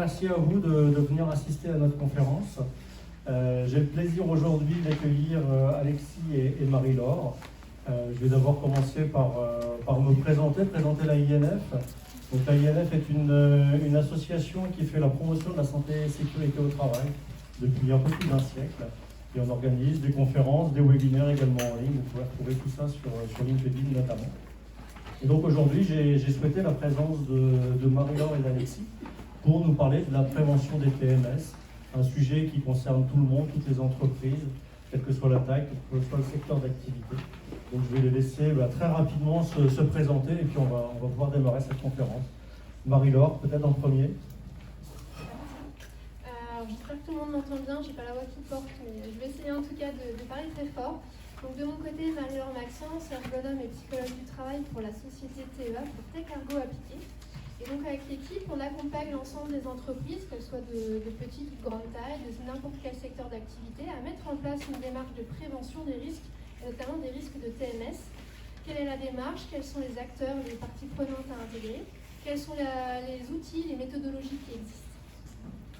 merci à vous de venir assister à notre conférence. J'ai le plaisir aujourd'hui d'accueillir Alexis et Marie-Laure. Je vais d'abord commencer par me présenter l'AINF. Donc l'AINF est une association qui fait la promotion de la santé et sécurité au travail depuis un peu plus d'un siècle. Et on organise des conférences, des webinaires également en ligne. Vous pouvez retrouver tout ça sur LinkedIn notamment. Et donc aujourd'hui, j'ai souhaité la présence de Marie-Laure et d'Alexis pour nous parler de la prévention des TMS, un sujet qui concerne tout le monde, toutes les entreprises, quelle que soit la taille, quel que soit le secteur d'activité. Donc je vais les laisser très rapidement se présenter et puis on va pouvoir démarrer cette conférence. Marie-Laure, peut-être en premier. J'espère que tout le monde m'entend bien, je n'ai pas la voix qui porte, mais je vais essayer en tout cas de parler très fort. Donc de mon côté, Marie-Laure Maxence, ergonome et psychologue du travail pour la société TEA, pour Tech Ergo Appliqué. Et donc avec l'équipe, on accompagne l'ensemble des entreprises, qu'elles soient de petite ou de grande taille, de n'importe quel secteur d'activité, à mettre en place une démarche de prévention des risques, et notamment des risques de TMS. Quelle est la démarche? Quels sont les acteurs, les parties prenantes à intégrer? Quels sont les outils, les méthodologies qui existent?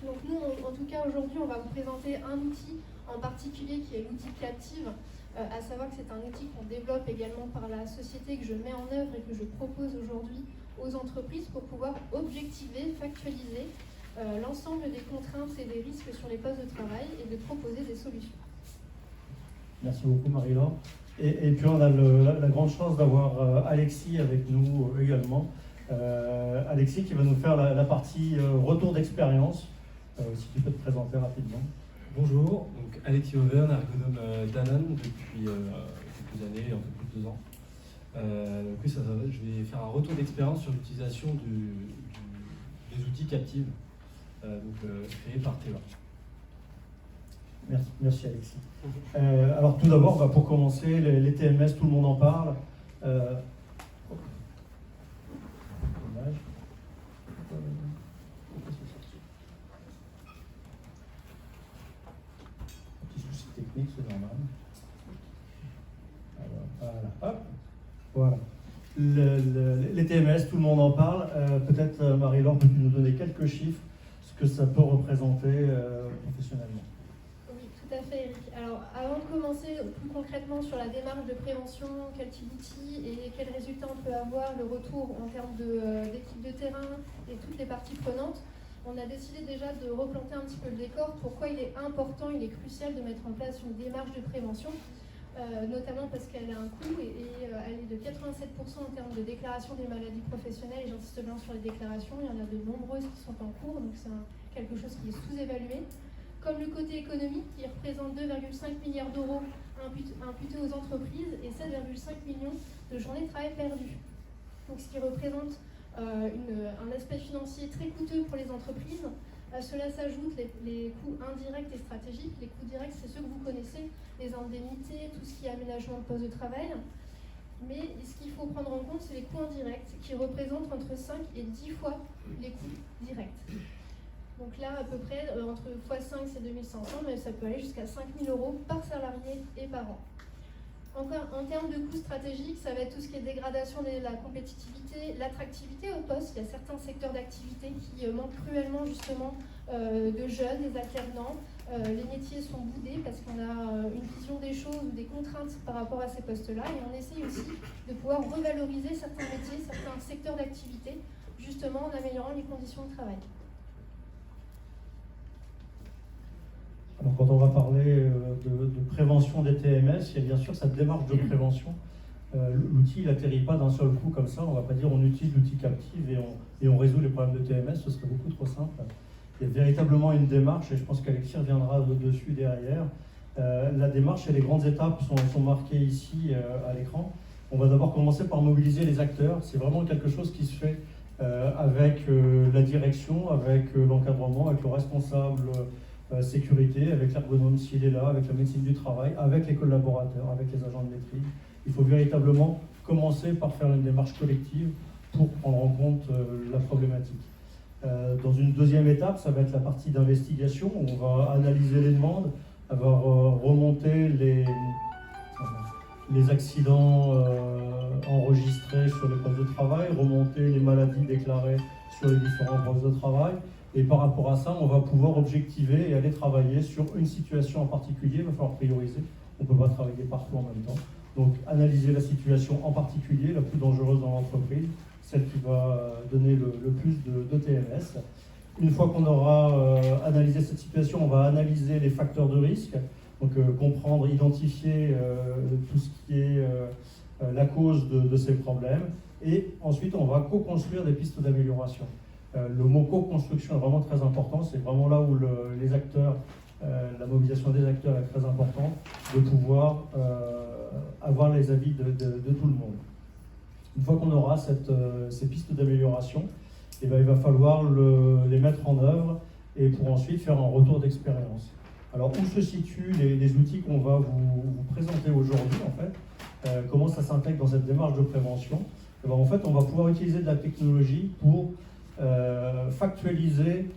Donc nous, en tout cas aujourd'hui, on va vous présenter un outil en particulier qui est l'outil Captive, à savoir que c'est un outil qu'on développe également par la société, que je mets en œuvre et que je propose aujourd'hui aux entreprises pour pouvoir objectiver, factualiser l'ensemble des contraintes et des risques sur les postes de travail et de proposer des solutions. Merci beaucoup Marie-Laure. Et puis on a la grande chance d'avoir Alexis avec nous également. Alexis qui va nous faire la partie retour d'expérience. Si tu peux te présenter rapidement. Bonjour, donc Alexis Auvergne, ergonome Danone depuis quelques années, un peu plus de 2 ans. Donc oui, je vais faire un retour d'expérience sur l'utilisation des outils Captive, créés par TEA. Merci Alexis. Alors tout d'abord, pour commencer, les TMS, tout le monde en parle. Dommage. Technique, c'est normal. Alors, voilà. Les TMS, tout le monde en parle. Peut-être, Marie-Laure, peux-tu nous donner quelques chiffres, ce que ça peut représenter professionnellement? Oui, tout à fait, Eric. Alors, avant de commencer plus concrètement sur la démarche de prévention, quel type d'outils et quels résultats on peut avoir, le retour en termes d'équipe de terrain et toutes les parties prenantes, on a décidé déjà de replanter un petit peu le décor. Pourquoi il est important, il est crucial de mettre en place une démarche de prévention, notamment parce qu'elle a un coût et elle est de 87% en termes de déclaration des maladies professionnelles. Et j'insiste bien sur les déclarations, il y en a de nombreuses qui sont en cours, donc c'est quelque chose qui est sous-évalué. Comme le côté économique qui représente 2,5 milliards d'euros imputés aux entreprises et 7,5 millions de journées de travail perdues. Donc ce qui représente un aspect financier très coûteux pour les entreprises. À cela s'ajoutent les coûts indirects et stratégiques. Les coûts directs, c'est ceux que vous connaissez, les indemnités, tout ce qui est aménagement de poste de travail. Mais ce qu'il faut prendre en compte, c'est les coûts indirects qui représentent entre 5 et 10 fois les coûts directs. Donc là, à peu près, entre x5, c'est 2500, mais ça peut aller jusqu'à 5000 € par salarié et par an. Encore, en termes de coûts stratégiques, ça va être tout ce qui est dégradation de la compétitivité, l'attractivité au poste. Il y a certains secteurs d'activité qui manquent cruellement justement de jeunes, des alternants. Les métiers sont boudés parce qu'on a une vision des choses ou des contraintes par rapport à ces postes-là. Et on essaye aussi de pouvoir revaloriser certains métiers, certains secteurs d'activité, justement en améliorant les conditions de travail. Alors, quand on va parler de prévention des TMS, il y a bien sûr cette démarche de prévention. L'outil n'atterrit pas d'un seul coup comme ça. On ne va pas dire on utilise l'outil Captive et on résout les problèmes de TMS, ce serait beaucoup trop simple. Il y a véritablement une démarche, et je pense qu'Alexis reviendra dessus derrière. La démarche et les grandes étapes sont marquées ici à l'écran. On va d'abord commencer par mobiliser les acteurs. C'est vraiment quelque chose qui se fait avec la direction, avec l'encadrement, avec le responsable sécurité, avec l'ergonome s'il est là, avec la médecine du travail, avec les collaborateurs, avec les agents de maîtrise. Il faut véritablement commencer par faire une démarche collective pour prendre en compte la problématique. Dans une deuxième étape, ça va être la partie d'investigation. On va analyser les demandes, on va remonter les accidents enregistrés sur les postes de travail, remonter les maladies déclarées sur les différents postes de travail. Et par rapport à ça, on va pouvoir objectiver et aller travailler sur une situation en particulier. Il va falloir prioriser. On ne peut pas travailler partout en même temps. Donc, analyser la situation en particulier, la plus dangereuse dans l'entreprise, celle qui va donner le plus de TMS. Une fois qu'on aura analysé cette situation, on va analyser les facteurs de risque. Donc, comprendre, identifier tout ce qui est la cause de ces problèmes. Et ensuite, on va co-construire des pistes d'amélioration. Le mot co-construction est vraiment très important. C'est vraiment là où les acteurs, la mobilisation des acteurs est très importante, de pouvoir avoir les avis de tout le monde. Une fois qu'on aura ces pistes d'amélioration, eh bien, il va falloir les mettre en œuvre et pour ensuite faire un retour d'expérience. Alors, où se situent les outils qu'on va vous présenter aujourd'hui, en fait, comment ça s'intègre dans cette démarche de prévention? Eh bien, en fait, on va pouvoir utiliser de la technologie pour factualiser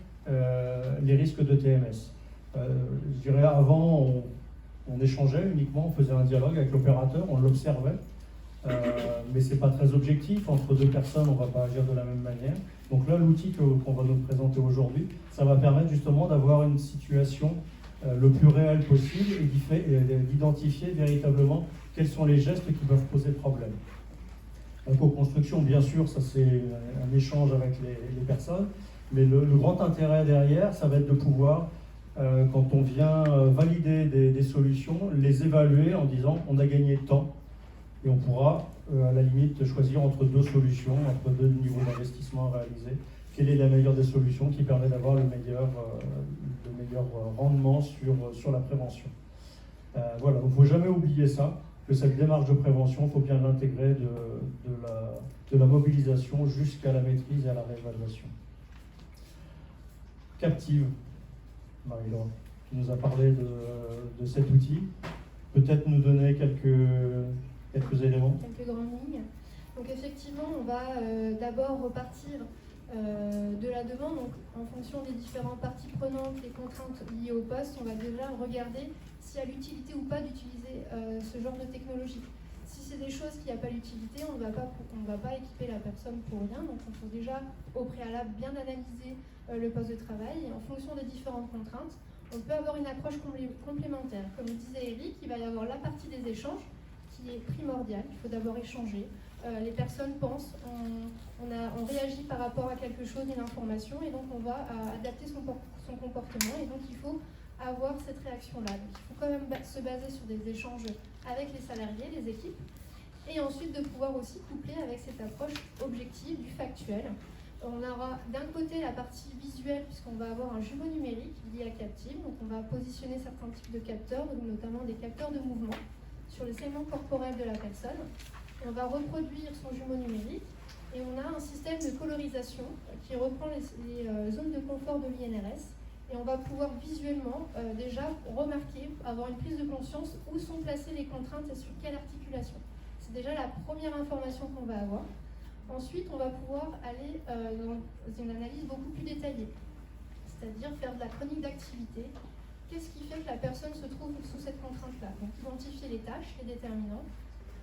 les risques de TMS. Je dirais, avant, on échangeait uniquement, on faisait un dialogue avec l'opérateur, on l'observait, mais ce n'est pas très objectif. Entre deux personnes, on ne va pas agir de la même manière. Donc là, l'outil qu'on va nous présenter aujourd'hui, ça va permettre justement d'avoir une situation le plus réelle possible et d'identifier véritablement quels sont les gestes qui peuvent poser problème. La co-construction, bien sûr, ça c'est un échange avec les personnes, mais le grand intérêt derrière, ça va être de pouvoir, quand on vient valider des solutions, les évaluer en disant on a gagné temps, et on pourra à la limite choisir entre deux solutions, entre deux niveaux d'investissement à réaliser. Quelle est la meilleure des solutions qui permet d'avoir le meilleur rendement sur la prévention. Voilà, donc il ne faut jamais oublier ça, que cette démarche de prévention, il faut bien l'intégrer de la mobilisation jusqu'à la maîtrise et à la réévaluation. Captive, Marie-Laure, qui nous a parlé de cet outil. Peut-être nous donner quelques éléments. Quelques grandes lignes. Donc effectivement, on va d'abord repartir de la demande. Donc en fonction des différentes parties prenantes, les contraintes liées au poste, on va déjà regarder s'il y a l'utilité ou pas d'utiliser ce genre de technologie. Si c'est des choses qui n'ont pas l'utilité, on ne va pas équiper la personne pour rien. Donc il faut déjà au préalable bien analyser le poste de travail. Et en fonction des différentes contraintes, on peut avoir une approche complémentaire. Comme le disait Eric, il va y avoir la partie des échanges qui est primordiale. Il faut d'abord échanger. Les personnes pensent, on réagit par rapport à quelque chose, une information, et donc on va adapter son comportement. Et donc il faut avoir cette réaction-là. Donc il faut quand même se baser sur des échanges avec les salariés, les équipes, et ensuite de pouvoir aussi coupler avec cette approche objective du factuel. On aura d'un côté la partie visuelle, puisqu'on va avoir un jumeau numérique lié à Captive. Donc on va positionner certains types de capteurs, notamment des capteurs de mouvement, sur le segment corporel de la personne. On va reproduire son jumeau numérique et on a un système de colorisation qui reprend les zones de confort de l'INRS. Et on va pouvoir visuellement déjà remarquer, avoir une prise de conscience où sont placées les contraintes et sur quelle articulation. C'est déjà la première information qu'on va avoir. Ensuite, on va pouvoir aller dans une analyse beaucoup plus détaillée, c'est-à-dire faire de la chronique d'activité. Qu'est-ce qui fait que la personne se trouve sous cette contrainte-là? Donc, identifier les tâches, les déterminants,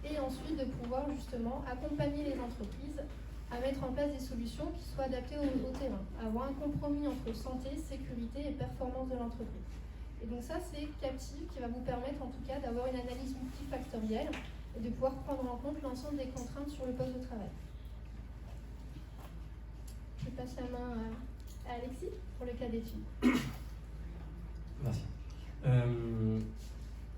et ensuite de pouvoir justement accompagner les entreprises à mettre en place des solutions qui soient adaptées au terrain, avoir un compromis entre santé, sécurité et performance de l'entreprise. Et donc ça, c'est Captive qui va vous permettre en tout cas d'avoir une analyse multifactorielle et de pouvoir prendre en compte l'ensemble des contraintes sur le poste de travail. Je passe la main à Alexis pour le cas d'étude. Merci.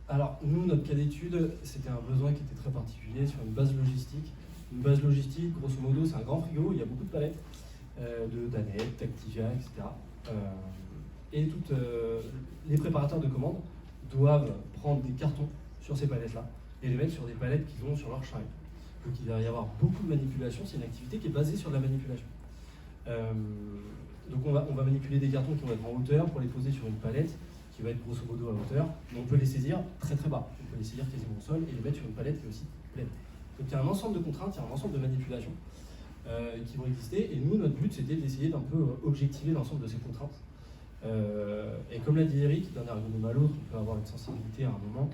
Alors, nous, notre cas d'étude, c'était un besoin qui était très particulier sur une base logistique. Une base logistique, grosso modo, c'est un grand frigo, il y a beaucoup de palettes, de Danette, d'Activia, etc. Et les préparateurs de commandes doivent prendre des cartons sur ces palettes-là et les mettre sur des palettes qu'ils ont sur leur chariot. Donc il va y avoir beaucoup de manipulation, c'est une activité qui est basée sur de la manipulation. Donc on va manipuler des cartons qui vont être en hauteur pour les poser sur une palette qui va être grosso modo à hauteur, mais on peut les saisir très très bas. On peut les saisir quasiment au sol et les mettre sur une palette qui est aussi pleine. Donc il y a un ensemble de contraintes, il y a un ensemble de manipulations qui vont exister, et nous, notre but, c'était d'essayer d'un peu objectiver l'ensemble de ces contraintes. Et comme l'a dit Eric, d'un ergonome à l'autre, on peut avoir une sensibilité à un moment,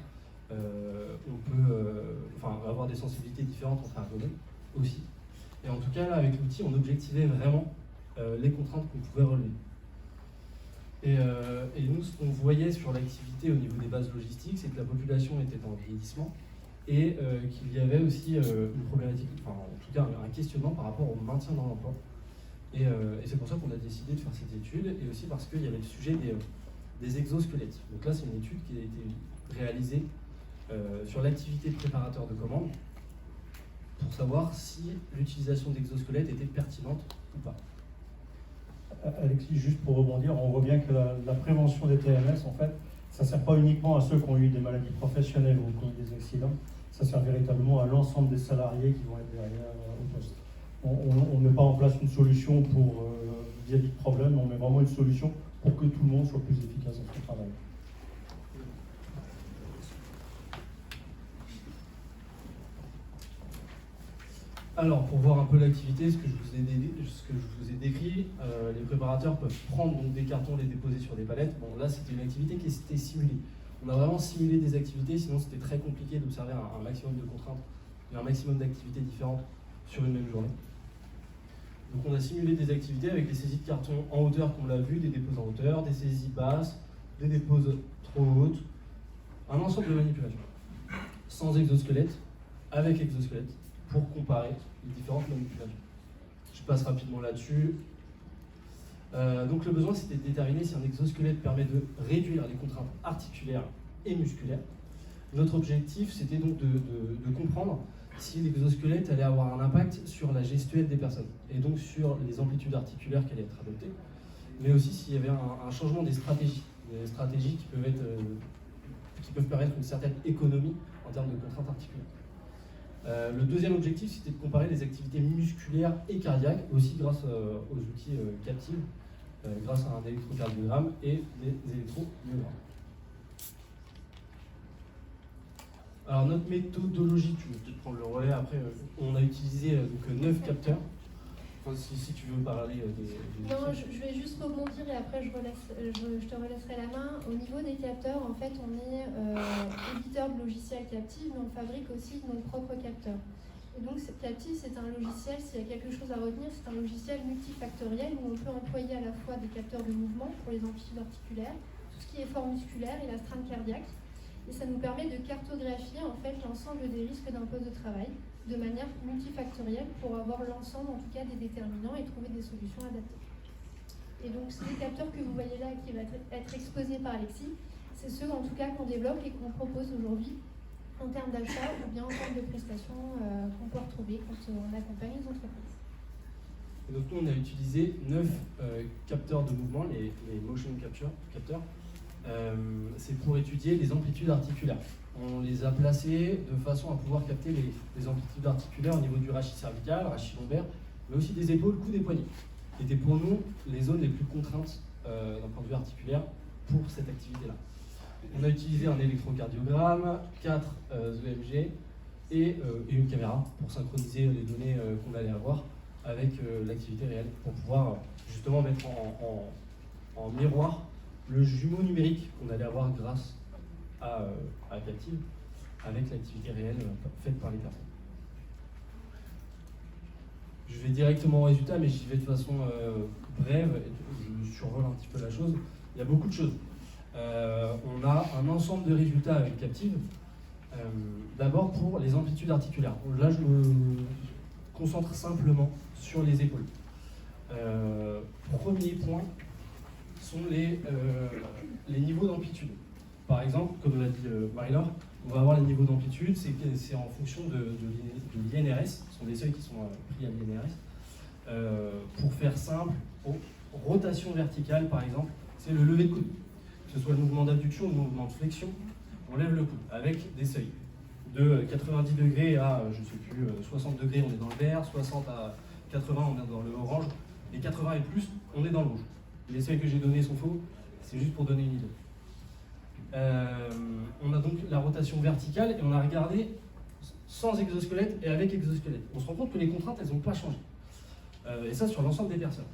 on peut avoir des sensibilités différentes entre ergonomes aussi. Et en tout cas, là, avec l'outil, on objectivait vraiment les contraintes qu'on pouvait relever. Et nous, ce qu'on voyait sur l'activité au niveau des bases logistiques, c'est que la population était en vieillissement et qu'il y avait aussi une problématique, enfin en tout cas un questionnement par rapport au maintien dans l'emploi. Et c'est pour ça qu'on a décidé de faire cette étude, et aussi parce qu'il y avait le sujet des exosquelettes. Donc là, c'est une étude qui a été réalisée sur l'activité de préparateur de commandes pour savoir si l'utilisation d'exosquelettes était pertinente ou pas. Alexis, juste pour rebondir, on voit bien que la prévention des TMS, en fait, ça ne sert pas uniquement à ceux qui ont eu des maladies professionnelles ou qui ont eu des accidents, ça sert véritablement à l'ensemble des salariés qui vont être derrière au poste. On ne met pas en place une solution pour vis-à-vis de problème, on met vraiment une solution pour que tout le monde soit plus efficace dans son travail. Alors, pour voir un peu l'activité, ce que je vous ai décrit, les préparateurs peuvent prendre donc des cartons, les déposer sur des palettes. Bon, là, c'était une activité qui était simulée. On a vraiment simulé des activités, sinon c'était très compliqué d'observer un maximum de contraintes et un maximum d'activités différentes sur une même journée. Donc on a simulé des activités avec des saisies de carton en hauteur, comme on l'a vu, des déposes en hauteur, des saisies basses, des déposes trop hautes, un ensemble de manipulations. Sans exosquelette, avec exosquelette, pour comparer les différentes manipulations. Je passe rapidement là-dessus. Donc le besoin, c'était de déterminer si un exosquelette permet de réduire les contraintes articulaires et musculaires. Notre objectif, c'était donc de comprendre si l'exosquelette allait avoir un impact sur la gestuelle des personnes, et donc sur les amplitudes articulaires qui allaient être adoptées, mais aussi s'il y avait un changement des stratégies qui peuvent permettre une certaine économie en termes de contraintes articulaires. Le deuxième objectif, c'était de comparer les activités musculaires et cardiaques, aussi grâce aux outils captifs, grâce à un électrocardiogramme et des électromyogrammes. Alors notre méthodologie, tu veux peut-être prendre le relais après, on a utilisé donc 9 capteurs. Enfin, si tu veux parler des Non, je vais juste rebondir et après je te relaisserai la main. Au niveau des capteurs, en fait, on est éditeur de logiciels captifs, mais on fabrique aussi nos propres capteurs. Et donc Captive, c'est un logiciel, s'il y a quelque chose à retenir, c'est un logiciel multifactoriel où on peut employer à la fois des capteurs de mouvement pour les amplitudes articulaires, tout ce qui est effort musculaire et l'astreinte cardiaque. Et ça nous permet de cartographier en fait l'ensemble des risques d'un poste de travail de manière multifactorielle pour avoir l'ensemble en tout cas des déterminants et trouver des solutions adaptées. Et donc les capteurs que vous voyez là qui vont être exposés par Alexis, c'est ceux en tout cas qu'on développe et qu'on propose aujourd'hui en termes d'achat ou bien en termes de prestations qu'on peut retrouver quand on accompagne les entreprises. Et donc nous on a utilisé 9 capteurs de mouvement, les motion capteurs. C'est pour étudier les amplitudes articulaires. On les a placés de façon à pouvoir capter les amplitudes articulaires au niveau du rachis cervical, rachis lombaire, mais aussi des épaules, coudes et poignets. Qui étaient pour nous les zones les plus contraintes d'un point de vue articulaire pour cette activité-là. On a utilisé un électrocardiogramme, 4 EMG et une caméra pour synchroniser les données qu'on allait avoir avec l'activité réelle, pour pouvoir justement mettre en miroir le jumeau numérique qu'on allait avoir grâce à Captive avec l'activité réelle faite par les personnes. Je vais directement au résultat, mais j'y vais de façon brève, je survole un petit peu la chose. Il y a beaucoup de choses. On a un ensemble de résultats avec Captive. D'abord pour les amplitudes articulaires. Là, je me concentre simplement sur les épaules. Premier point sont les niveaux d'amplitude. Par exemple, comme l'a dit Marie-Laure, on va avoir les niveaux d'amplitude, c'est en fonction de l'INRS, ce sont des seuils qui sont pris à l'INRS. Pour faire simple, rotation verticale par exemple, c'est le lever de coude. Que ce soit le mouvement d'abduction ou le mouvement de flexion, on lève le coude avec des seuils. De 90 degrés à, je ne sais plus, 60 degrés, on est dans le vert, 60 à 80, on est dans le orange, et 80 et plus, on est dans le rouge. Les seuils que j'ai donnés sont faux, c'est juste pour donner une idée. On a donc la rotation verticale et on a regardé sans exosquelette et avec exosquelette. On se rend compte que les contraintes, elles n'ont pas changé. Et ça sur l'ensemble des personnes.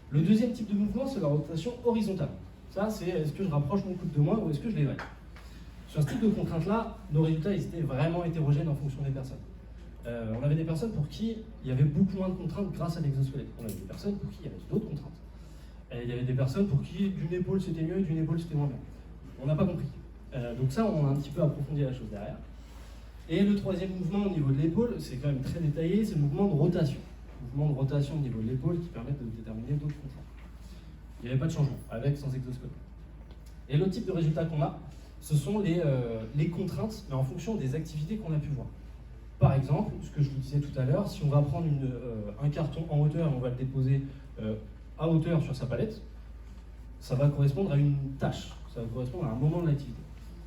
Le deuxième type de mouvement, c'est la rotation horizontale. Ça, c'est est-ce que je rapproche mon coude de moi ou est-ce que je l'évade. Sur ce type de contraintes-là, nos résultats ils étaient vraiment hétérogènes en fonction des personnes. On avait des personnes pour qui il y avait beaucoup moins de contraintes grâce à l'exosquelette. On avait des personnes pour qui il y avait d'autres contraintes. Et il y avait des personnes pour qui d'une épaule c'était mieux et d'une épaule c'était moins bien. On n'a pas compris. Donc ça, on a un petit peu approfondi la chose derrière. Et le troisième mouvement au niveau de l'épaule, c'est quand même très détaillé, c'est le mouvement de rotation. Le mouvement de rotation au niveau de l'épaule qui permet de déterminer d'autres contraintes. Il n'y avait pas de changement, avec, sans exosquelette. Et l'autre type de résultat qu'on a, ce sont les contraintes, mais en fonction des activités qu'on a pu voir. Par exemple, ce que je vous disais tout à l'heure, si on va prendre un carton en hauteur et on va le déposer à hauteur sur sa palette, ça va correspondre à une tâche, ça va correspondre à un moment de l'activité.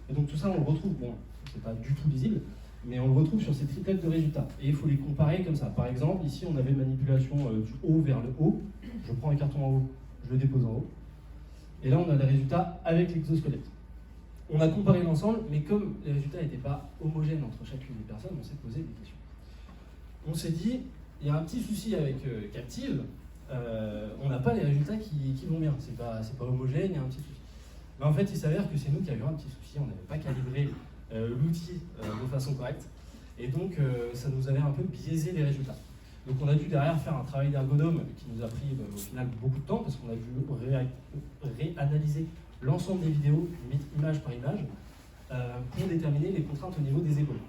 Et donc tout ça, on le retrouve, bon, c'est pas du tout lisible, mais on le retrouve sur ces triplettes de résultats. Et il faut les comparer comme ça. Par exemple, ici, on avait une manipulation du haut vers le haut. Je prends un carton en haut, je le dépose en haut. Et là, on a les résultats avec l'exosquelette. On a comparé l'ensemble, mais comme les résultats n'étaient pas homogènes entre chacune des personnes, on s'est posé des questions. On s'est dit, il y a un petit souci avec Captive, on n'a pas les résultats qui vont bien. C'est pas homogène, il y a un petit souci. Mais en fait, il s'avère que c'est nous qui avions un petit souci, on n'avait pas calibré l'outil de façon correcte, et donc ça nous avait un peu biaisé les résultats. Donc on a dû derrière faire un travail d'ergonome qui nous a pris au final beaucoup de temps, parce qu'on a dû réanalyser l'ensemble des vidéos, image par image, pour déterminer les contraintes au niveau des épaules.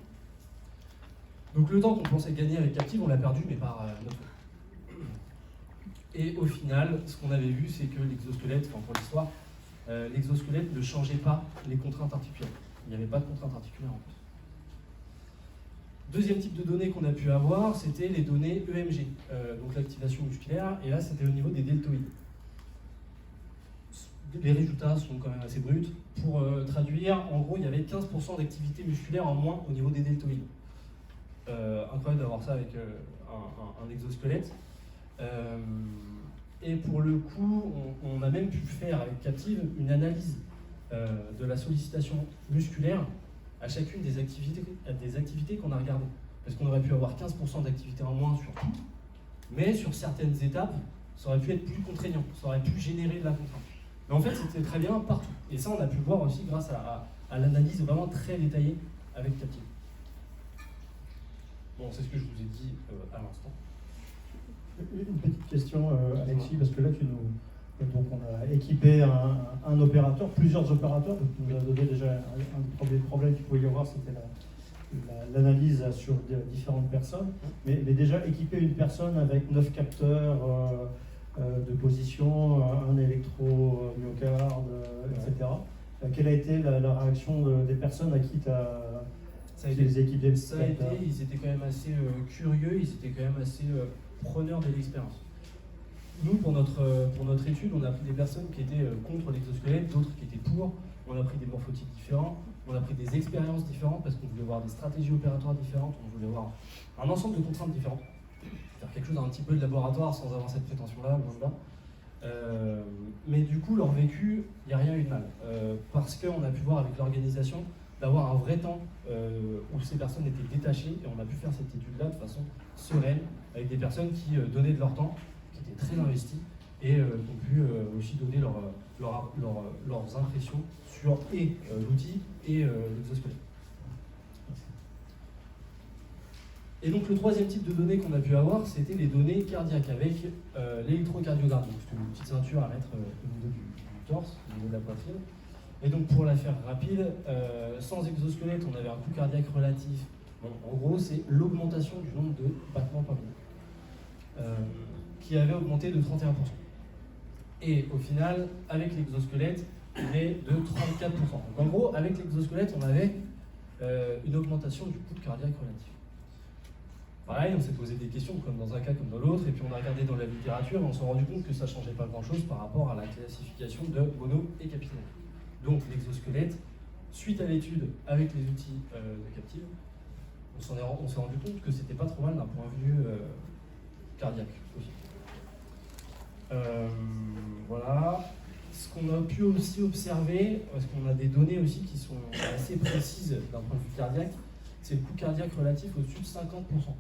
Donc le temps qu'on pensait gagner avec Captive, on l'a perdu, mais par notre faute. Et au final, ce qu'on avait vu, c'est que l'exosquelette, enfin pour l'histoire, l'exosquelette ne changeait pas les contraintes articulaires. Il n'y avait pas de contraintes articulaires en plus. Deuxième type de données qu'on a pu avoir, c'était les données EMG, donc l'activation musculaire, et là c'était au niveau des deltoïdes. Les résultats sont quand même assez bruts. Pour traduire, en gros, il y avait 15% d'activité musculaire en moins au niveau des deltoïdes. Incroyable d'avoir ça avec un exosquelette. Et pour le coup, on a même pu faire avec Captive une analyse de la sollicitation musculaire à chacune des activités qu'on a regardées. Parce qu'on aurait pu avoir 15% d'activité en moins sur tout, mais sur certaines étapes, ça aurait pu être plus contraignant, ça aurait pu générer de la contrainte. Mais en fait, c'était très bien partout. Et ça, on a pu le voir aussi grâce à l'analyse vraiment très détaillée avec Captive. Bon, c'est ce que je vous ai dit à l'instant. Une petite question, Alexis, parce que là, donc on a équipé un opérateur, plusieurs opérateurs, donc tu nous as donné déjà un des problèmes qu'il pouvait y avoir, c'était l'analyse sur différentes personnes, mais déjà équiper une personne avec 9 capteurs de position, un électro-myocarde, etc. Quelle a été la réaction des personnes à qui tu as les équipé? Ils étaient quand même assez curieux, ils étaient quand même assez preneurs de l'expérience. Nous, pour notre étude, on a pris des personnes qui étaient contre l'exosquelette, d'autres qui étaient pour. On a pris des morphotypes différents, on a pris des expériences différentes parce qu'on voulait voir des stratégies opératoires différentes, on voulait voir un ensemble de contraintes différentes. Faire quelque chose d'un petit peu de laboratoire sans avoir cette prétention-là, loin de là. Mais du coup, leur vécu, il n'y a rien eu de mal. Parce qu'on a pu voir avec l'organisation d'avoir un vrai temps où ces personnes étaient détachées et on a pu faire cette étude-là de façon sereine, avec des personnes qui donnaient de leur temps, qui étaient très investis et qui ont pu aussi donner leurs impressions sur l'outil et l'exosquelette. Et donc le troisième type de données qu'on a pu avoir, c'était les données cardiaques avec l'électrocardiogramme. Donc c'est une petite ceinture à mettre au niveau du torse, au niveau de la poitrine. Et donc pour la faire rapide, sans exosquelette, on avait un coût cardiaque relatif. Bon, en gros, c'est l'augmentation du nombre de battements par minute, qui avait augmenté de 31%. Et au final, avec l'exosquelette, il est de 34%. Donc en gros, avec l'exosquelette, on avait une augmentation du coût cardiaque relatif. Pareil, on s'est posé des questions comme dans un cas comme dans l'autre, et puis on a regardé dans la littérature et on s'est rendu compte que ça ne changeait pas grand-chose par rapport à la classification de mono et capillaire. Donc l'exosquelette, suite à l'étude avec les outils de Captive, on s'est rendu compte que c'était pas trop mal d'un point de vue cardiaque aussi. Voilà. Ce qu'on a pu aussi observer, parce qu'on a des données aussi qui sont assez précises d'un point de vue cardiaque, c'est le coût cardiaque relatif au-dessus de 50%.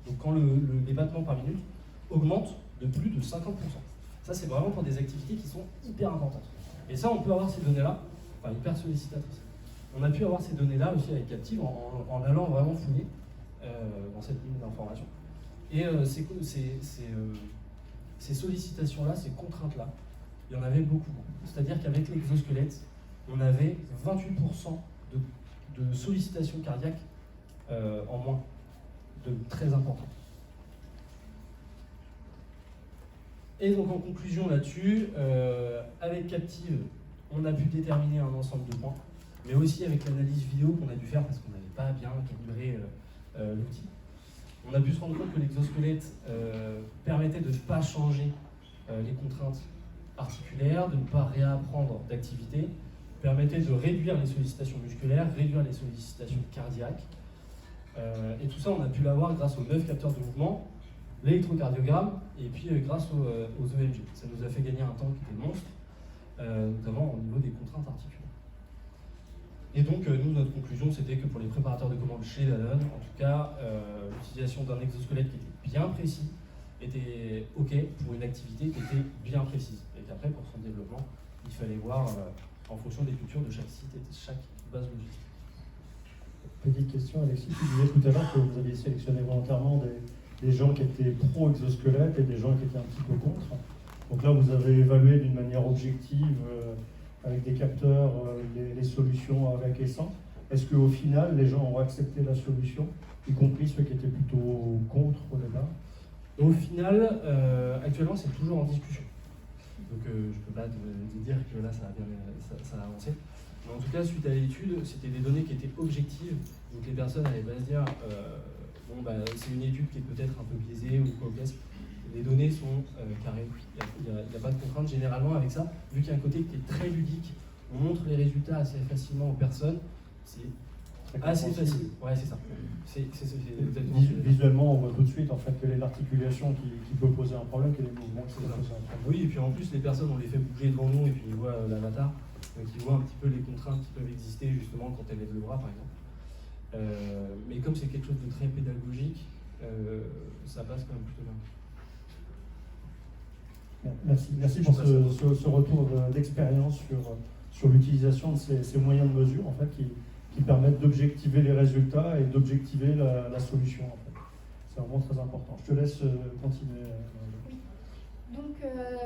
Donc quand les battements par minute augmentent de plus de 50%. Ça, c'est vraiment pour des activités qui sont hyper importantes. Et ça, on peut avoir ces données-là, enfin hyper sollicitatrices. On a pu avoir ces données-là aussi avec Captive en allant vraiment fouiller dans cette ligne d'information. Et ces sollicitations-là, ces contraintes-là, il y en avait beaucoup. C'est-à-dire qu'avec l'exosquelette, on avait 28% de sollicitations cardiaques en moins, de très important. Et donc en conclusion là-dessus, avec Captive, on a pu déterminer un ensemble de points, mais aussi avec l'analyse vidéo qu'on a dû faire parce qu'on n'avait pas bien calibré l'outil. On a pu se rendre compte que l'exosquelette permettait de ne pas changer les contraintes articulaires, de ne pas réapprendre d'activité, permettait de réduire les sollicitations musculaires, réduire les sollicitations cardiaques. Et tout ça, on a pu l'avoir grâce aux 9 capteurs de mouvement, l'électrocardiogramme, et puis grâce aux EMG. Ça nous a fait gagner un temps qui était monstre, notamment au niveau des contraintes articulaires. Et donc, nous, notre conclusion, c'était que pour les préparateurs de commandes chez Danone, en tout cas, l'utilisation d'un exosquelette qui était bien précis était OK pour une activité qui était bien précise. Et qu'après, pour son développement, il fallait voir en fonction des cultures de chaque site et de chaque base logistique. Petite question, Alexis, tu disais tout à l'heure que vous aviez sélectionné volontairement des gens qui étaient pro-exosquelette et des gens qui étaient un petit peu contre. Donc là, vous avez évalué d'une manière objective, avec des capteurs, les solutions avec et sans. Est-ce qu'au final, les gens ont accepté la solution, y compris ceux qui étaient plutôt contre au départ? Au final, actuellement, c'est toujours en discussion. Donc je ne peux pas te dire que là, ça a avancé. Mais en tout cas, suite à l'étude, c'était des données qui étaient objectives. Donc les personnes n'allaient pas se dire c'est une étude qui est peut-être un peu biaisée ou quoi qu'est-ce. Les données sont carrées. Il n'y a pas de contrainte généralement avec ça. Vu qu'il y a un côté qui est très ludique, on montre les résultats assez facilement aux personnes. C'est assez facile. Ouais, c'est ça. Visuellement, on voit tout de suite en fait quelle est l'articulation qui peut poser un problème, quel est le mouvement qui peut poser un problème. Oui, et puis en plus, les personnes, on les fait bouger devant nous et puis ils voient l'avatar. Donc ils voient un petit peu les contraintes qui peuvent exister justement quand elles lèvent le bras, par exemple. Mais comme c'est quelque chose de très pédagogique, ça passe quand même plutôt bien. Merci pour ce retour d'expérience sur l'utilisation de ces moyens de mesure en fait, qui permettent d'objectiver les résultats et d'objectiver la solution. En fait. C'est vraiment très important. Je te laisse continuer. Oui. Donc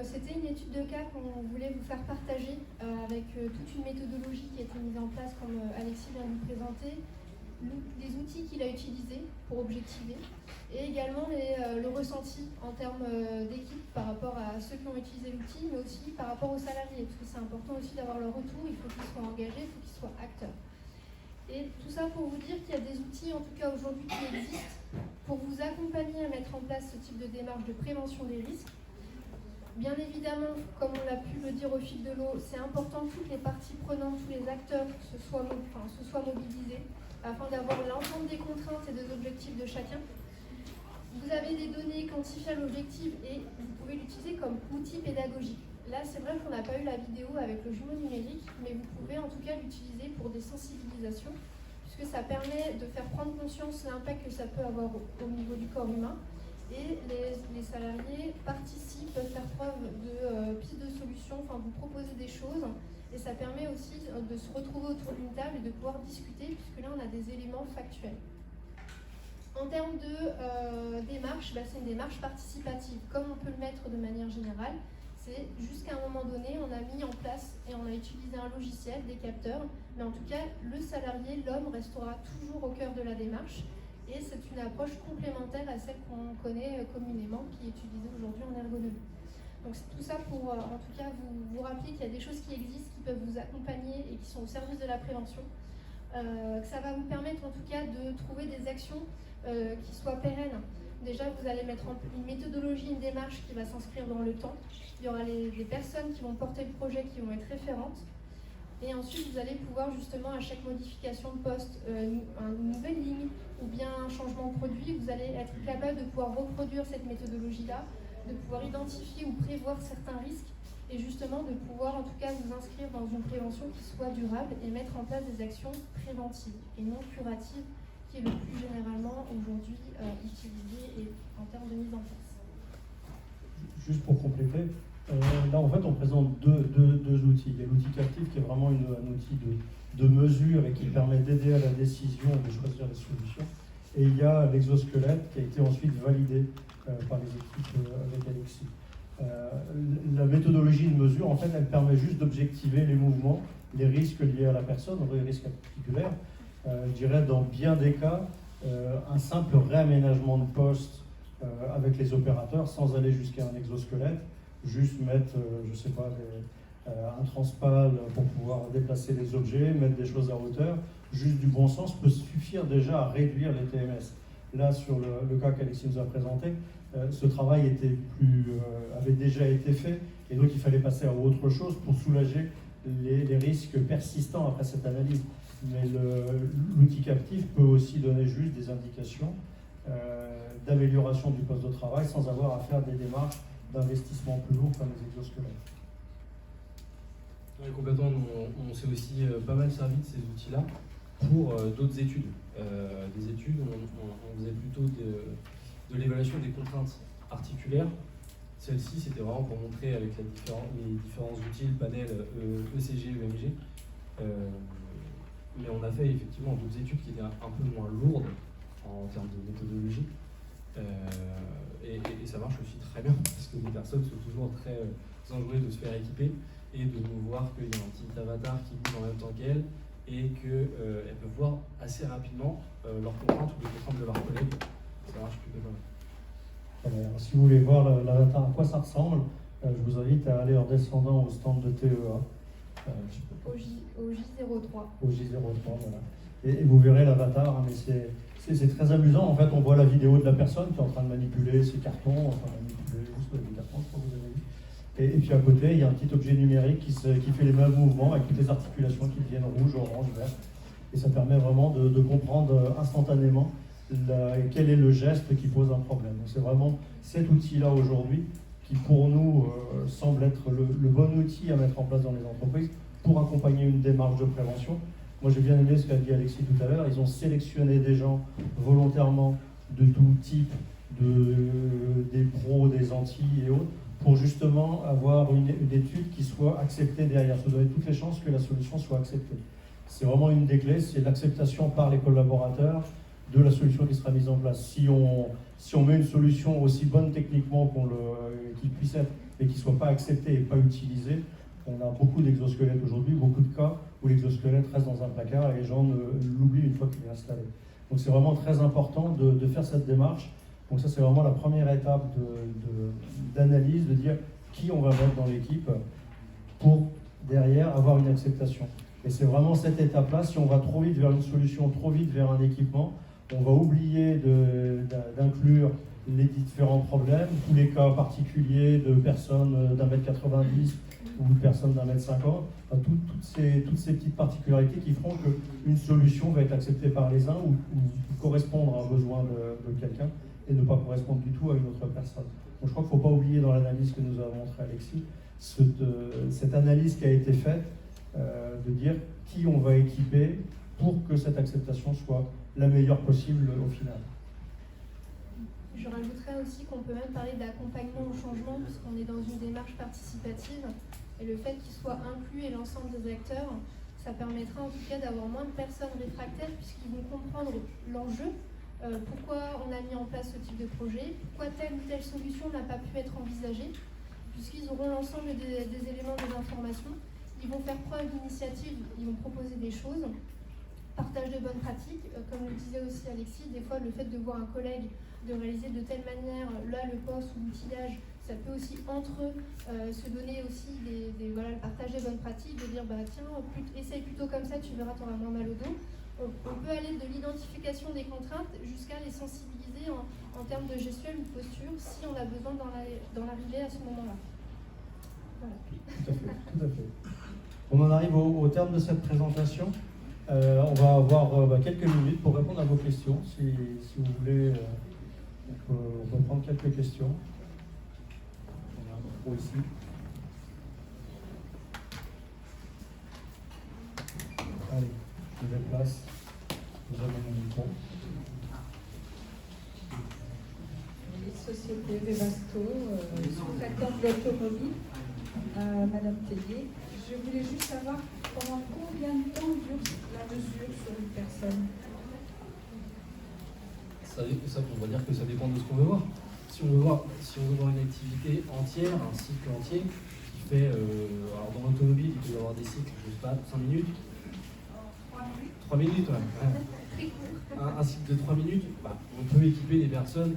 c'était une étude de cas qu'on voulait vous faire partager avec toute une méthodologie qui a été mise en place comme Alexis vient de vous présenter, des outils qu'il a utilisés pour objectiver et également le ressenti en termes d'équipe par rapport à ceux qui ont utilisé l'outil, mais aussi par rapport aux salariés, parce que c'est important aussi d'avoir leur retour, il faut qu'ils soient engagés, il faut qu'ils soient acteurs. Et tout ça pour vous dire qu'il y a des outils, en tout cas aujourd'hui, qui existent pour vous accompagner à mettre en place ce type de démarche de prévention des risques. Bien évidemment, comme on l'a pu le dire au fil de l'eau, c'est important que toutes les parties prenantes, tous les acteurs se soient mobilisés afin d'avoir l'ensemble des contraintes et des objectifs de chacun. Vous avez des données quantifiables objectives et vous pouvez l'utiliser comme outil pédagogique. Là, c'est vrai qu'on n'a pas eu la vidéo avec le jumeau numérique, mais vous pouvez en tout cas l'utiliser pour des sensibilisations, puisque ça permet de faire prendre conscience de l'impact que ça peut avoir au niveau du corps humain. Et les salariés participent, peuvent faire preuve de pistes de solutions, enfin vous proposer des choses. Et ça permet aussi de se retrouver autour d'une table et de pouvoir discuter, puisque là on a des éléments factuels. En termes de démarche, c'est une démarche participative, comme on peut le mettre de manière générale. C'est jusqu'à un moment donné, on a mis en place et on a utilisé un logiciel, des capteurs, mais en tout cas, le salarié, l'homme, restera toujours au cœur de la démarche. Et c'est une approche complémentaire à celle qu'on connaît communément, qui est utilisée aujourd'hui en ergonomie. Donc c'est tout ça pour, en tout cas, vous rappeler qu'il y a des choses qui existent, qui peuvent vous accompagner et qui sont au service de la prévention. Ça va vous permettre en tout cas de trouver des actions qui soient pérennes. Déjà, vous allez mettre en une méthodologie, une démarche qui va s'inscrire dans le temps. Il y aura des personnes qui vont porter le projet, qui vont être référentes. Et ensuite, vous allez pouvoir justement, à chaque modification de poste, une nouvelle ligne ou bien un changement de produit, vous allez être capable de pouvoir reproduire cette méthodologie-là, de pouvoir identifier ou prévoir certains risques et justement de pouvoir en tout cas vous inscrire dans une prévention qui soit durable et mettre en place des actions préventives et non curatives qui est le plus généralement aujourd'hui utilisé et en termes de mise en place. Juste pour compléter, là en fait on présente deux outils. Il y a l'outil Captive qui est vraiment un outil de mesure et qui permet d'aider à la décision de choisir les solutions. Et il y a l'exosquelette qui a été ensuite validé par les équipes avec Alexis. La méthodologie de mesure, en fait, elle permet juste d'objectiver les mouvements, les risques liés à la personne, les risques particuliers. Je dirais dans bien des cas, un simple réaménagement de poste avec les opérateurs sans aller jusqu'à un exosquelette, juste mettre, je sais pas, un transpal pour pouvoir déplacer les objets, mettre des choses à hauteur, juste du bon sens peut suffire déjà à réduire les TMS. Là, sur le cas qu'Alexis nous a présenté, ce travail avait déjà été fait et donc il fallait passer à autre chose pour soulager les risques persistants après cette analyse. Mais l'outil captif peut aussi donner juste des indications d'amélioration du poste de travail sans avoir à faire des démarches d'investissement plus lourds comme les exosquelettes. Oui, complètement, on s'est aussi pas mal servi de ces outils-là pour d'autres études. Des études où on faisait plutôt de l'évaluation des contraintes articulaires. Celle-ci, c'était vraiment pour montrer avec les différents outils, le panel ECG, EMG. Mais on a fait effectivement d'autres études qui étaient un peu moins lourdes en termes de méthodologie. Et ça marche aussi très bien, parce que les personnes sont toujours très enjouées de se faire équiper et de nous voir qu'il y a un petit avatar qui bouge en même temps qu'elles et qu'elles peuvent voir assez rapidement leurs contraintes ou les contraintes de leurs collègues. Ça marche plutôt pas mal. Alors, si vous voulez voir l'avatar, à quoi ça ressemble, je vous invite à aller en descendant au stand de TEA. Au J03. Au J03, voilà. Et vous verrez l'avatar, hein, mais c'est très amusant. En fait, on voit la vidéo de la personne qui est en train de manipuler ses cartons, enfin manipuler juste les cartons, je crois que vous avez vu. Et puis à côté, il y a un petit objet numérique qui fait les mêmes mouvements avec toutes les articulations qui deviennent rouge, orange, vert. Et ça permet vraiment de comprendre instantanément quel est le geste qui pose un problème. Donc c'est vraiment cet outil-là aujourd'hui qui pour nous semble être le bon outil à mettre en place dans les entreprises pour accompagner une démarche de prévention. Moi j'ai bien aimé ce qu'a dit Alexis tout à l'heure, ils ont sélectionné des gens volontairement de tout type, des pros, des Antilles et autres, pour justement avoir une étude qui soit acceptée derrière, se donner toutes les chances que la solution soit acceptée. C'est vraiment une des clés, c'est l'acceptation par les collaborateurs de la solution qui sera mise en place. Si on met une solution aussi bonne techniquement qu'il puisse être, et qui ne soit pas acceptée et pas utilisée, on a beaucoup d'exosquelettes aujourd'hui, beaucoup de cas où l'exosquelette reste dans un placard et les gens l'oublient une fois qu'il est installé. Donc c'est vraiment très important de faire cette démarche. Donc ça c'est vraiment la première étape d'analyse, de dire qui on va mettre dans l'équipe pour derrière avoir une acceptation. Et c'est vraiment cette étape-là, si on va trop vite vers une solution, trop vite vers un équipement, on va oublier d'inclure les différents problèmes, tous les cas particuliers de personnes d'1m90 ou de personnes d'1m50, enfin, toutes ces petites particularités qui feront qu'une solution va être acceptée par les uns ou correspondre à un besoin de quelqu'un et ne pas correspondre du tout à une autre personne. Donc je crois qu'il ne faut pas oublier dans l'analyse que nous avons montré Alexis, cette analyse qui a été faite, de dire qui on va équiper pour que cette acceptation soit la meilleure possible au final. Je rajouterais aussi qu'on peut même parler d'accompagnement au changement puisqu'on est dans une démarche participative et le fait qu'il soit inclus et l'ensemble des acteurs, ça permettra en tout cas d'avoir moins de personnes réfractaires puisqu'ils vont comprendre l'enjeu, pourquoi on a mis en place ce type de projet, pourquoi telle ou telle solution n'a pas pu être envisagée, puisqu'ils auront l'ensemble des éléments, des informations. Ils vont faire preuve d'initiative, ils vont proposer des choses, partage de bonnes pratiques, comme le disait aussi Alexis, des fois le fait de voir un collègue de réaliser de telle manière, là le poste ou l'outillage, ça peut aussi entre eux se donner aussi voilà, le partage des bonnes pratiques, de dire bah tiens, essaye plutôt comme ça, tu verras, tu auras moins mal au dos. On peut aller de l'identification des contraintes jusqu'à les sensibiliser en termes de gestuelle ou de posture si on a besoin d'en arriver à ce moment-là. Voilà. Tout à fait. On en arrive au terme de cette présentation. On va avoir quelques minutes pour répondre à vos questions. Si vous voulez, on peut prendre quelques questions. On a un micro ici. Allez, je me déplace. Vous avez mon micro. Société Webasto, sous-traitant de l'automobile, Madame Tellier. Je voulais juste savoir pendant combien de temps dure la mesure sur une personne. Ça, on va dire que ça dépend de ce qu'on veut voir. si on veut voir une activité entière, un cycle entier, qui fait, alors dans l'automobile, il peut y avoir des cycles, je ne sais pas, 5 minutes 3 minutes, ouais. Un cycle de 3 minutes, on peut équiper les personnes,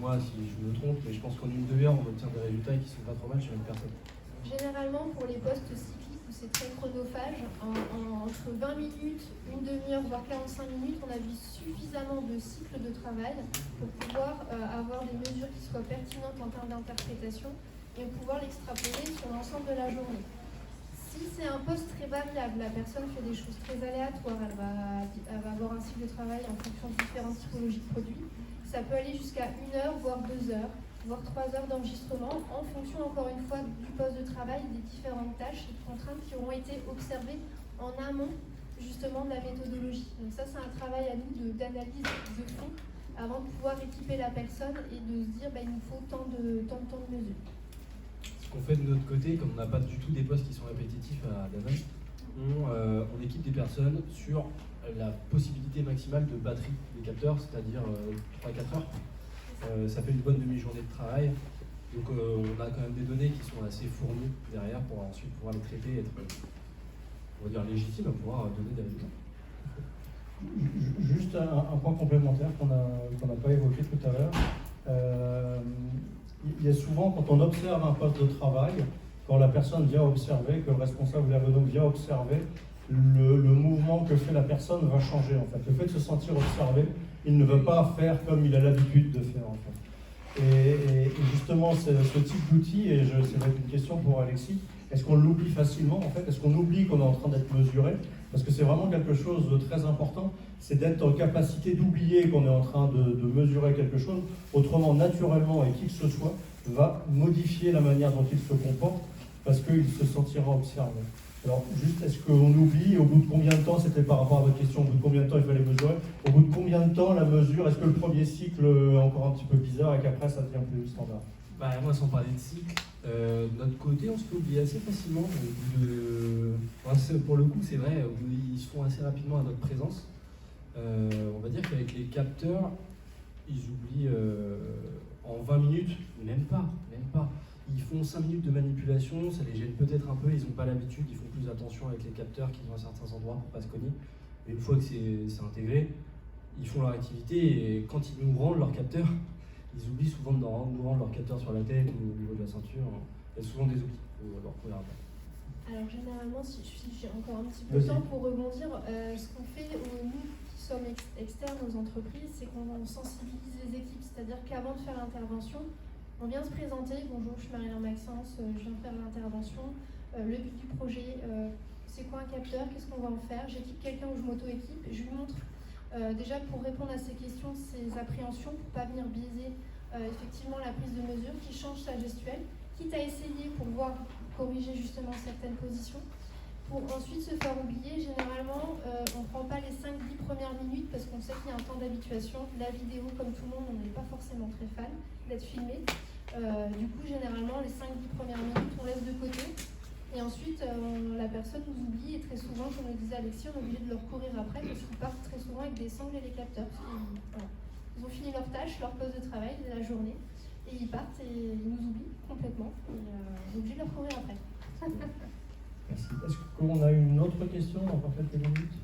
moi si je me trompe, mais je pense qu'en une demi-heure, on obtient des résultats qui ne sont pas trop mal sur une personne. Généralement, pour les postes cyclistes où c'est très chronophage, entre 20 minutes, une demi-heure, voire 45 minutes, on a vu suffisamment de cycles de travail pour pouvoir avoir des mesures qui soient pertinentes en termes d'interprétation et pouvoir l'extrapoler sur l'ensemble de la journée. Si c'est un poste très variable, la personne fait des choses très aléatoires, elle va avoir un cycle de travail en fonction de différentes typologies de produits, ça peut aller jusqu'à 1 heure, voire 2 heures, voire 3 heures d'enregistrement, en fonction encore une fois du poste de travail, des différentes tâches et contraintes qui auront été observées en amont justement de la méthodologie. Donc ça, c'est un travail à nous d'analyse de fond avant de pouvoir équiper la personne et de se dire il nous faut tant de mesures. Ce qu'on fait de notre côté, comme on n'a pas du tout des postes qui sont répétitifs à Danone, on équipe des personnes sur la possibilité maximale de batterie des capteurs, c'est-à-dire 3-4 heures. Ça fait une bonne demi-journée de travail. Donc on a quand même des données qui sont assez fournies derrière pour ensuite pouvoir les traiter et être, on va dire, légitime à pouvoir donner des résultats. Juste un point complémentaire qu'on n'a pas évoqué tout à l'heure. Il y a souvent, quand on observe un poste de travail, quand la personne vient observer, que le responsable ergonome vient observer, le mouvement que fait la personne va changer en fait. Le fait de se sentir observé, il ne veut pas faire comme il a l'habitude de faire en fait. Et justement, ce type d'outil, et ça va être une question pour Alexis, est-ce qu'on l'oublie facilement en fait? Est-ce qu'on oublie qu'on est en train d'être mesuré? Parce que c'est vraiment quelque chose de très important, c'est d'être en capacité d'oublier qu'on est en train de mesurer quelque chose. Autrement, naturellement, et qui que ce soit, va modifier la manière dont il se comporte parce qu'il se sentira observé. Alors, juste, est-ce qu'on oublie, au bout de combien de temps, c'était par rapport à votre question, au bout de combien de temps il fallait mesurer, au bout de combien de temps la mesure, est-ce que le premier cycle est encore un petit peu bizarre et qu'après ça devient plus standard? Moi, sans parler de cycle, de notre côté, on se fait oublier assez facilement. Pour le coup, c'est vrai, ils se font assez rapidement à notre présence. On va dire qu'avec les capteurs, ils oublient en 20 minutes, même pas. Ils font 5 minutes de manipulation, ça les gêne peut-être un peu, ils n'ont pas l'habitude, ils font plus attention avec les capteurs qui vont à certains endroits pour ne pas se cogner. Mais une fois que c'est intégré, ils font leur activité et quand ils nous rendent leur capteur, ils oublient souvent de nous rendre leur capteur sur la tête ou au niveau de la ceinture. Il y a souvent des oublis. Alors généralement, si j'ai encore un petit peu de temps pour rebondir, ce qu'on fait, nous qui sommes externes aux entreprises, c'est qu'on sensibilise les équipes. C'est-à-dire qu'avant de faire l'intervention, on vient se présenter. Bonjour, je suis Marie-Laure Maxence, je viens de faire l'intervention. Le but du projet, c'est quoi un capteur? Qu'est-ce qu'on va en faire? J'équipe quelqu'un ou je m'auto-équipe. Je lui montre déjà pour répondre à ces questions, ces appréhensions, pour ne pas venir biaiser effectivement la prise de mesure, qui change sa gestuelle, quitte à essayer pour voir corriger justement certaines positions, pour ensuite se faire oublier. Généralement, on ne prend pas les 5-10 premières minutes parce qu'on sait qu'il y a un temps d'habituation. La vidéo, comme tout le monde, on n'est pas forcément très fan d'être filmé. Du coup, généralement, les 5-10 premières minutes, on laisse de côté. Et ensuite, la personne nous oublie et très souvent, comme le disait Alexis, on est obligé de leur courir après parce qu'ils partent très souvent avec des sangles et les capteurs. Ils ont fini leur tâche, leur poste de travail de la journée et ils partent et ils nous oublient complètement. Et on est obligé de leur courir après. Merci. Est-ce qu'on a une autre question dans quelques minutes?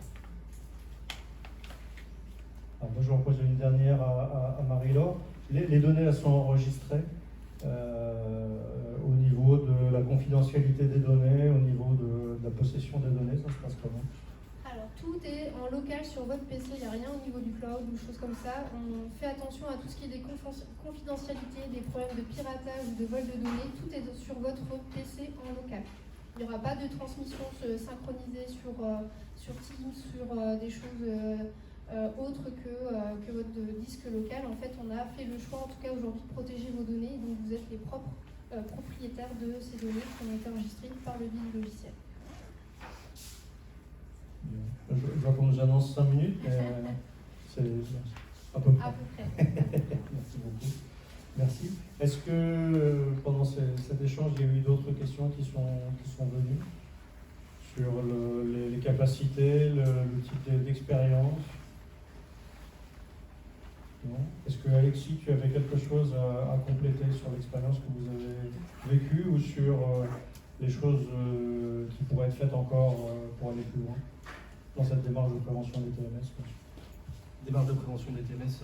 Moi, je vais en poser une dernière à Marie-Laure. Les données, elles sont enregistrées au niveau de la confidentialité des données, au niveau de la possession des données, ça se passe comment? Alors, tout est en local sur votre PC, il n'y a rien au niveau du cloud ou choses comme ça. On fait attention à tout ce qui est des confidentialités, des problèmes de piratage ou de vol de données. Tout est sur votre PC en local. Il n'y aura pas de transmission synchronisée sur Teams, sur des choses autres que votre disque local. En fait, on a fait le choix, en tout cas aujourd'hui, de protéger vos données. Donc, vous êtes les propres propriétaires de ces données qui ont été enregistrées par le biais du logiciel. Je vois qu'on nous annonce 5 minutes, mais c'est à peu près. À peu près. Merci beaucoup. Merci. Est-ce que pendant cet échange, il y a eu d'autres questions qui sont venues sur les capacités, le type d'expérience? Non. Est-ce que Alexis, tu avais quelque chose à compléter sur l'expérience que vous avez vécue ou sur les choses qui pourraient être faites encore pour aller plus loin dans cette démarche de prévention des TMS? Démarche de prévention des TMS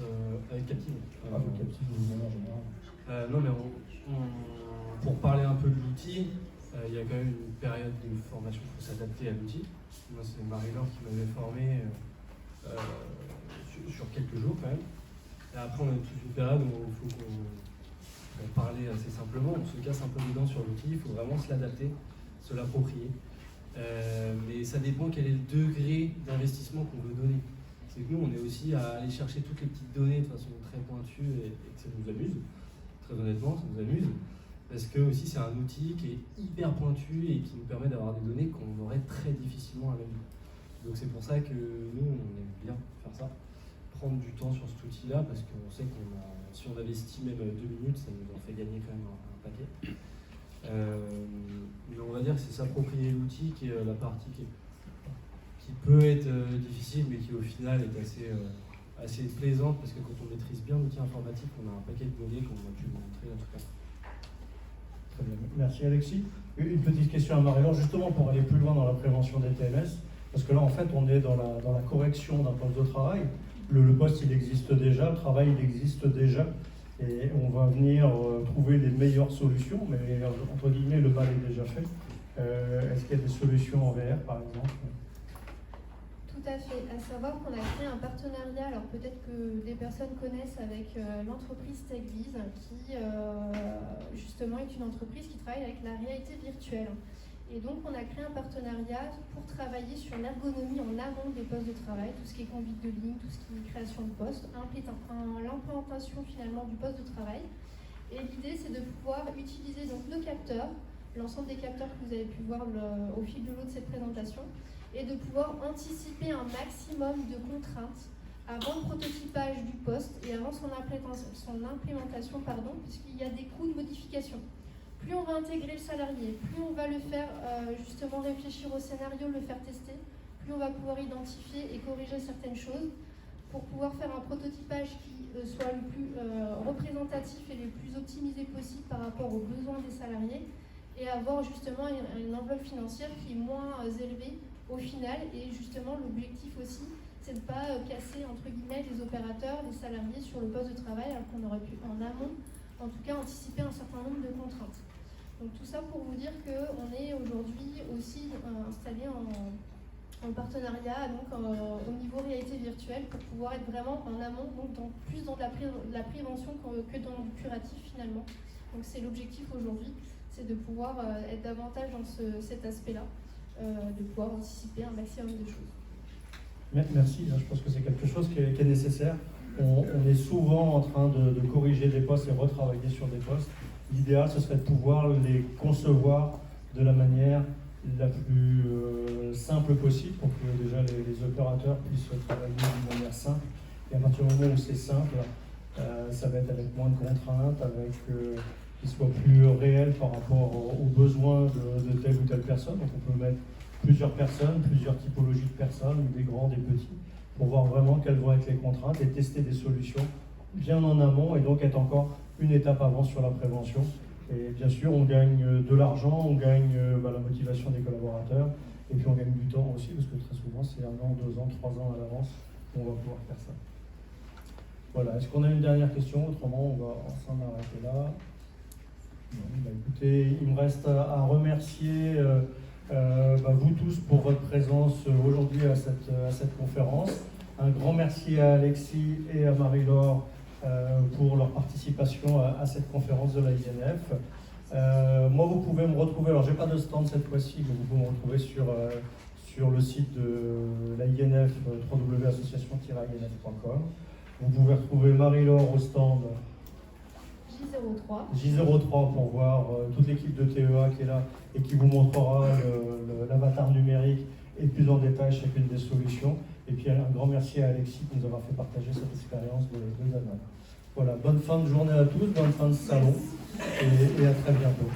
avec Captive. Avec Captive, de manière générale. Non, mais pour parler un peu de l'outil, il y a quand même une période de formation, il faut s'adapter à l'outil. Moi, c'est Marie-Laure qui m'avait formé sur quelques jours quand même. Et après, on a toute une période où il faut qu'on parle assez simplement, on se casse un peu les dents sur l'outil, il faut vraiment se l'adapter, se l'approprier. Mais ça dépend quel est le degré d'investissement qu'on veut donner. C'est que nous, on est aussi à aller chercher toutes les petites données de façon très pointue et que ça nous amuse. Très honnêtement, ça nous amuse. Parce que aussi, c'est un outil qui est hyper pointu et qui nous permet d'avoir des données qu'on aurait très difficilement à la vue. Donc c'est pour ça que nous, on aime bien faire ça. Prendre du temps sur cet outil-là, parce qu'on sait si on investit même 2 minutes, ça nous en fait gagner quand même un paquet. Mais on va dire que c'est s'approprier l'outil qui est la partie qui peut être difficile, mais qui au final est assez plaisante, parce que quand on maîtrise bien l'outil informatique, on a un paquet de données qu'on a pu montrer en tout cas. Très bien, merci Alexis. Une petite question à Marie-Laure, justement pour aller plus loin dans la prévention des TMS, parce que là en fait on est dans la correction d'un poste de travail. Le poste il existe déjà, le travail il existe déjà, et on va venir trouver les meilleures solutions, mais entre guillemets le mal est déjà fait. Est-ce qu'il y a des solutions en VR par exemple? Tout à fait. À savoir qu'on a créé un partenariat, alors peut-être que des personnes connaissent, avec l'entreprise TechViz, qui justement est une entreprise qui travaille avec la réalité virtuelle. Et donc on a créé un partenariat pour travailler sur l'ergonomie en amont des postes de travail, tout ce qui est conduite de ligne, tout ce qui est création de poste, l'implémentation finalement du poste de travail. Et l'idée c'est de pouvoir utiliser donc nos capteurs, l'ensemble des capteurs que vous avez pu voir au fil de l'eau de cette présentation, et de pouvoir anticiper un maximum de contraintes avant le prototypage du poste et avant son implémentation, puisqu'il y a des coûts de modification. Plus on va intégrer le salarié, plus on va le faire justement réfléchir au scénario, le faire tester, plus on va pouvoir identifier et corriger certaines choses pour pouvoir faire un prototypage qui soit le plus représentatif et le plus optimisé possible par rapport aux besoins des salariés, et avoir justement une enveloppe financière qui est moins élevée au final. Et justement l'objectif aussi, c'est de ne pas casser entre guillemets les opérateurs, les salariés sur le poste de travail, alors qu'on aurait pu en amont en tout cas anticiper un certain nombre de contraintes. Donc tout ça pour vous dire qu'on est aujourd'hui aussi installé en partenariat donc, au niveau réalité virtuelle, pour pouvoir être vraiment en amont, donc plus dans de la prévention que dans du curatif finalement. Donc c'est l'objectif aujourd'hui, c'est de pouvoir être davantage dans cet aspect-là, de pouvoir anticiper un maximum de choses. Merci, je pense que c'est quelque chose qui est nécessaire. On est souvent en train de corriger des postes et retravailler sur des postes. L'idéal, ce serait de pouvoir les concevoir de la manière la plus simple possible, pour que déjà les opérateurs puissent travailler d'une manière simple. Et à partir du moment où c'est simple, ça va être avec moins de contraintes, avec qu'il soit plus réel par rapport aux besoins de telle ou telle personne. Donc on peut mettre plusieurs personnes, plusieurs typologies de personnes, des grands, des petits, pour voir vraiment quelles vont être les contraintes et tester des solutions bien en amont, et donc être encore une étape avant sur la prévention. Et bien sûr, on gagne de l'argent, on gagne la motivation des collaborateurs, et puis on gagne du temps aussi, parce que très souvent c'est 1 an, 2 ans, 3 ans à l'avance qu'on va pouvoir faire ça. Voilà, est-ce qu'on a une dernière question? Autrement, on va s'en arrêter là. Bon, écoutez, il me reste à remercier vous tous pour votre présence aujourd'hui à cette conférence. Un grand merci à Alexis et à Marie-Laure pour leur participation à cette conférence de la INF. Moi, vous pouvez me retrouver, alors j'ai pas de stand cette fois-ci, mais vous pouvez me retrouver sur le site de la INF, www.association-inf.com. Vous pouvez retrouver Marie-Laure au stand J03 pour voir toute l'équipe de TEA qui est là et qui vous montrera l'avatar numérique et plus en détail chacune des solutions. Et puis un grand merci à Alexis qui nous avoir fait partager cette expérience de Danone. Voilà, bonne fin de journée à tous, bonne fin de salon et à très bientôt.